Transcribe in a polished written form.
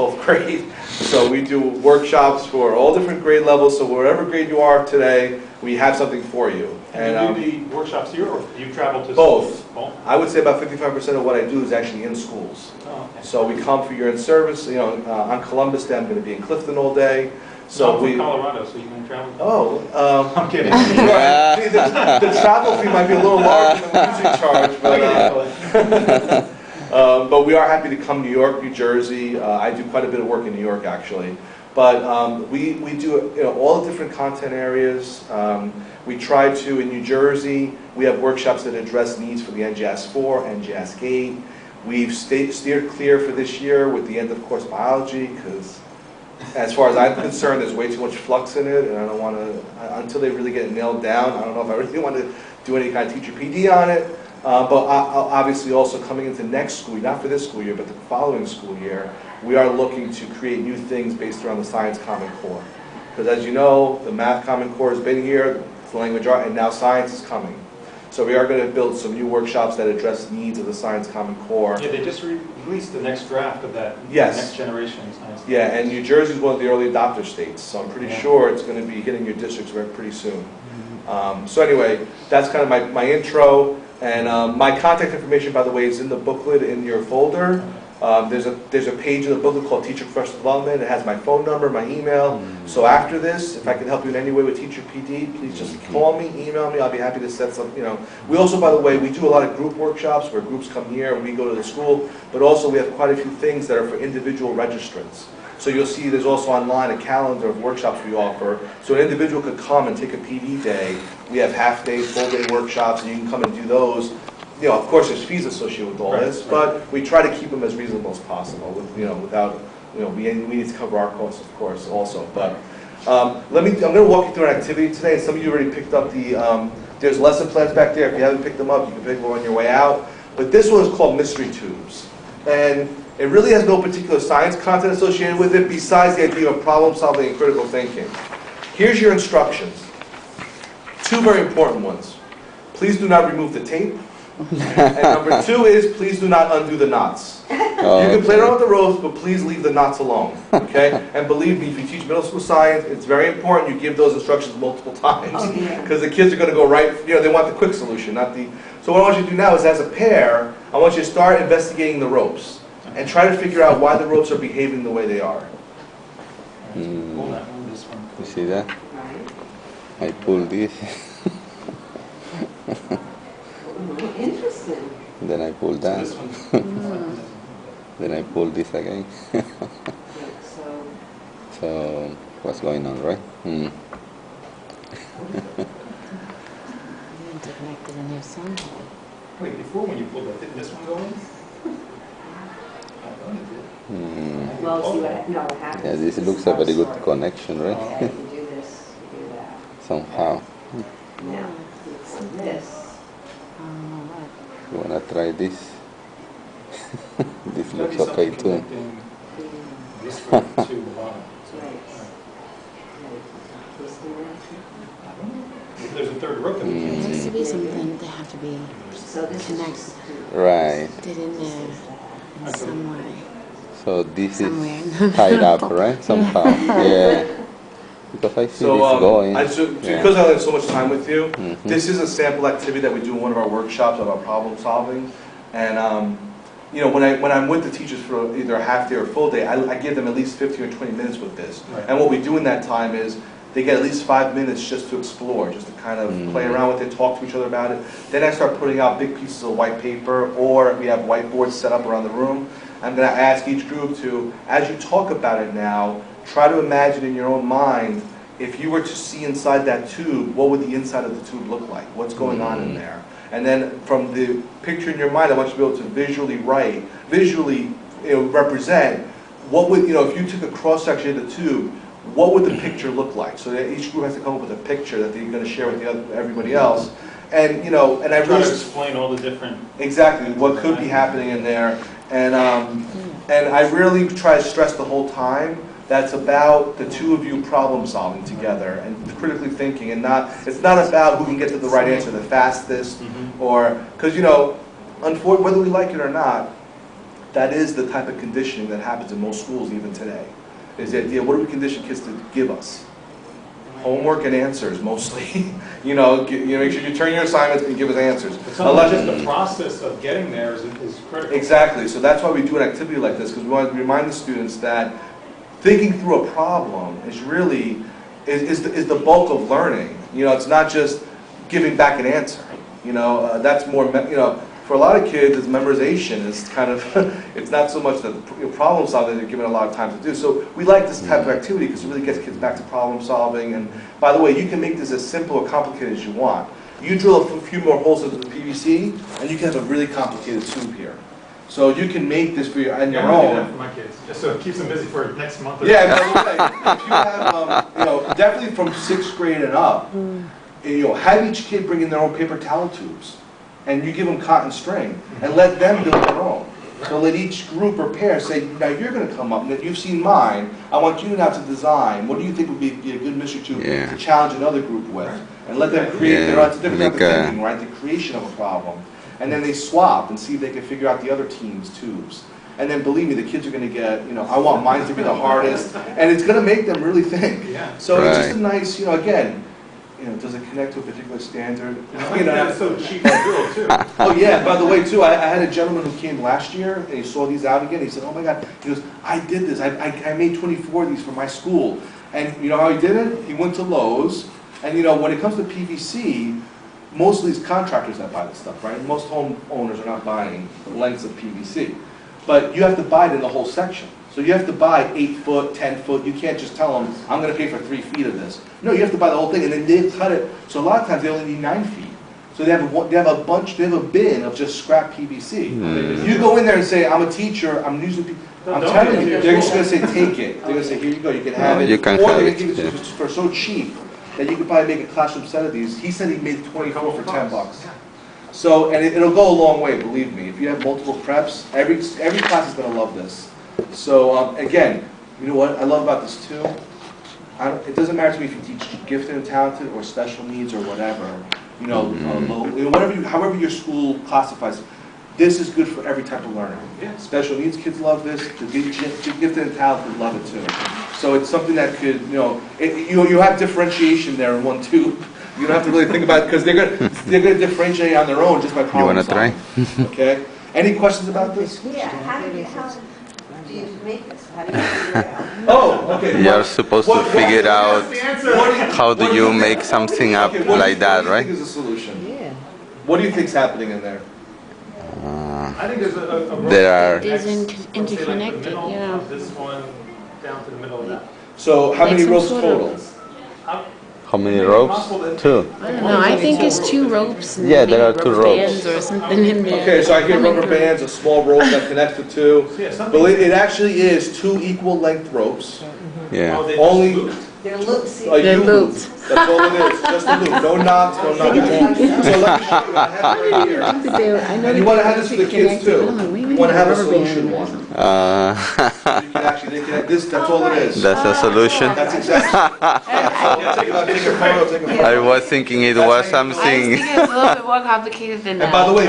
12th grade. So we do workshops for all different grade levels. So whatever grade you are today, we have something for you. And you do the workshops here, or do you travel to both. schools? Both. I would say about 55% of what I do is actually in schools. Oh, okay. So we come for year in service. You know, on Columbus Day, I'm going to be in Clifton all day. So I'm from Colorado, so you can travel. Oh, I'm kidding. the travel fee might be a little larger than the music charge, but we are happy to come to New York, New Jersey. I do quite a bit of work in New York, actually. But we do all the different content areas. We try to, in New Jersey, we have workshops that address needs for the NJAS 4, NJAS 8. We've steered clear for this year with the end of course biology, because as far as I'm concerned, there's way too much flux in it, and I don't want to, until they really get it nailed down, I don't know if I really want to do any kind of teacher PD on it. But obviously also coming into next school year, not for this school year, but the following school year, we are looking to create new things based around the Science Common Core. Because as you know, the Math Common Core has been here, the language art, and now science is coming. So we are going to build some new workshops that address needs of the Science Common Core. Yeah, they just released the next draft of that. Yes. Next generation science. Yeah, and New Jersey is one of the early adopter states, so I'm pretty sure it's going to be hitting your districts pretty soon. So anyway, that's kind of my intro. And my contact information, by the way, is in the booklet in your folder. There's a page in the booklet called Teacher Professional Development. It has my phone number, my email. So after this, if I can help you in any way with Teacher PD, please just call me, email me. I'll be happy to set some, We also, by the way, we do a lot of group workshops where groups come here and we go to the school. But also we have quite a few things that are for individual registrants. So you'll see there's also online a calendar of workshops we offer. So an individual could come and take a PD day. We have half-day, full-day workshops, and you can come and do those. Of course, there's fees associated with all this, but we try to keep them as reasonable as possible. Without, we need to cover our costs, of course, also. But I'm going to walk you through an activity today. And some of you already picked up there's lesson plans back there. If you haven't picked them up, you can pick them on your way out. But this one is called Mystery Tubes, and it really has no particular science content associated with it besides the idea of problem solving and critical thinking. Here's your instructions. Two very important ones. Please do not remove the tape. And number two is, please do not undo the knots. You can play around with the ropes, but please leave the knots alone. Okay? And believe me, if you teach middle school science, it's very important you give those instructions multiple times. Because the kids are going to go right, they want the quick solution, not the... So what I want you to do now is, as a pair, I want you to start investigating the ropes. And try to figure out why the ropes are behaving the way they are. You see that? I pull this. Interesting. Then I pull that. Then I pull this again. So what's going on, right? You interconnected in your somehow. Wait, before when you pulled that, didn't this one go in? Well, see what happens. Yeah, this looks a very good connection, right? Okay, you do this, you do that. Somehow. Now, it's this. You wanna try this? This looks okay too. This one to the bottom. There's a third rope. There has to be something, they have to be connected. Right. In there in some way. So this Somewhere. is tied up, right? Somehow. Yeah. Because I see this going. Because I have so much time with you, this is a sample activity that we do in one of our workshops about problem solving. And when I'm with the teachers for either a half day or a full day, I give them at least 15 or 20 minutes with this. Right. And what we do in that time is they get at least 5 minutes just to explore, just to kind of play around with it, talk to each other about it. Then I start putting out big pieces of white paper, or we have whiteboards set up around the room. I'm going to ask each group to, as you talk about it now, try to imagine in your own mind, if you were to see inside that tube, what would the inside of the tube look like? What's going on in there? And then from the picture in your mind, I want you to be able to visually represent, what would, if you took a cross-section of the tube, what would the picture look like? So that each group has to come up with a picture that they're going to share with everybody else. And, and I Try really... to explain all the different... Exactly, what could be happening in there. And I really try to stress the whole time that's about the two of you problem solving together and critically thinking, and it's not about who can get to the right answer the fastest, or because unfortunately, whether we like it or not, that is the type of conditioning that happens in most schools even today. Is the idea, what do we condition kids to give us? Homework and answers mostly. You know, make sure you turn your assignments and give us answers. But sometimes just the process of getting there is critical. Exactly. So that's why we do an activity like this, because we want to remind the students that thinking through a problem is really is the bulk of learning. You know, it's not just giving back an answer. You know, that's more. You know, for a lot of kids, it's memorization. It's kind of it's not so much the problem solving that they're given a lot of time to do. So we like this type of activity because it really gets kids back to problem solving. And by the way, you can make this as simple or complicated as you want. You drill a few more holes into the PVC, and you can have a really complicated tube here. So you can make this for your on your I'm gonna do own. that for my kids, just so it keeps them busy for next month. Or Yeah, by the way, if you have, you know, definitely from 6th grade and up, you know, have each kid bring in their own paper towel tubes, and you give them cotton string, and let them build their own. So let each group or pair say, now you're going to come up, and you've seen mine, I want you now to design, what do you think would be a good mystery tube to challenge another group with? And let them create their own, it's a different type of thinking, right? The creation of a problem. And then they swap and see if they can figure out the other team's tubes. And then believe me, the kids are going to get, you know, I want mine to be the hardest, and it's going to make them really think. Yeah. So it's just a nice, you know, again, you know, does it connect to a particular standard? You know, It's so cheap to build too. oh yeah, by the way too, I had a gentleman who came last year and he saw these out again. He said, oh my God, he goes, I did this. I made 24 of these for my school. And you know how he did it? He went to Lowe's, and you know, when it comes to PVC, most of these contractors that buy this stuff, right? Most homeowners are not buying lengths of PVC. But you have to buy it in the whole section. So you have to buy 8 foot, 10 foot. You can't just tell them, I'm going to pay for 3 feet of this. No, you have to buy the whole thing, and then they cut it. So a lot of times they only need 9 feet. So they have a bin of just scrap PVC. You go in there and say, I'm a teacher, I'm using, I'm telling you, they're just going to say, take it. They're going to say, here you go, you can have it. You can or have they're it, going to give it for so cheap that you could probably make a classroom set of these. He said he made 24 for $10. So, and it'll go a long way, believe me. If you have multiple preps, every class is going to love this. So, again, you know what I love about this too? It doesn't matter to me if you teach gifted and talented or special needs or whatever. You know, however your school classifies it. This is good for every type of learner. Yeah. Special needs kids love this. The gifted and talented love it too. So it's something that could, you know, you have differentiation there in one tube. You don't have to really think about it because they're gonna differentiate on their own just by problem solving. You wanna try? Okay. Any questions about this? Yeah, how do you make this? How do you figure it out? Oh, okay. You're supposed to figure out how do you make something up like that, right? What do you think is a solution? Yeah. What do you think's happening in there? I think there's a rope There are- X, It isn't let's say, like, the interconnected, middle yeah. of this one down to the middle of that. So how Like many some ropes sort of- total? How many ropes? 2. I don't know, I think it's 2 ropes and Yeah, maybe there are 2 rubber ropes. bands or something in there. Okay, so I hear Coming rubber through. bands, a small rope that connects the two. Yeah, something. But it actually is 2 equal length ropes. Yeah. Oh, they Only- just looped? They're loops. A They're U-loop. looped. That's all it is, just a loop. No knots, no nothing. So let me show you, I have it right here. And you want to have this for the kids too. You want to have a solution one. You can actually, they can, that's all it is. That's a solution. That's exactly. Take a photo, take a photo. I was thinking it was I was something. thinking it's a little bit more complicated than that. And by the way,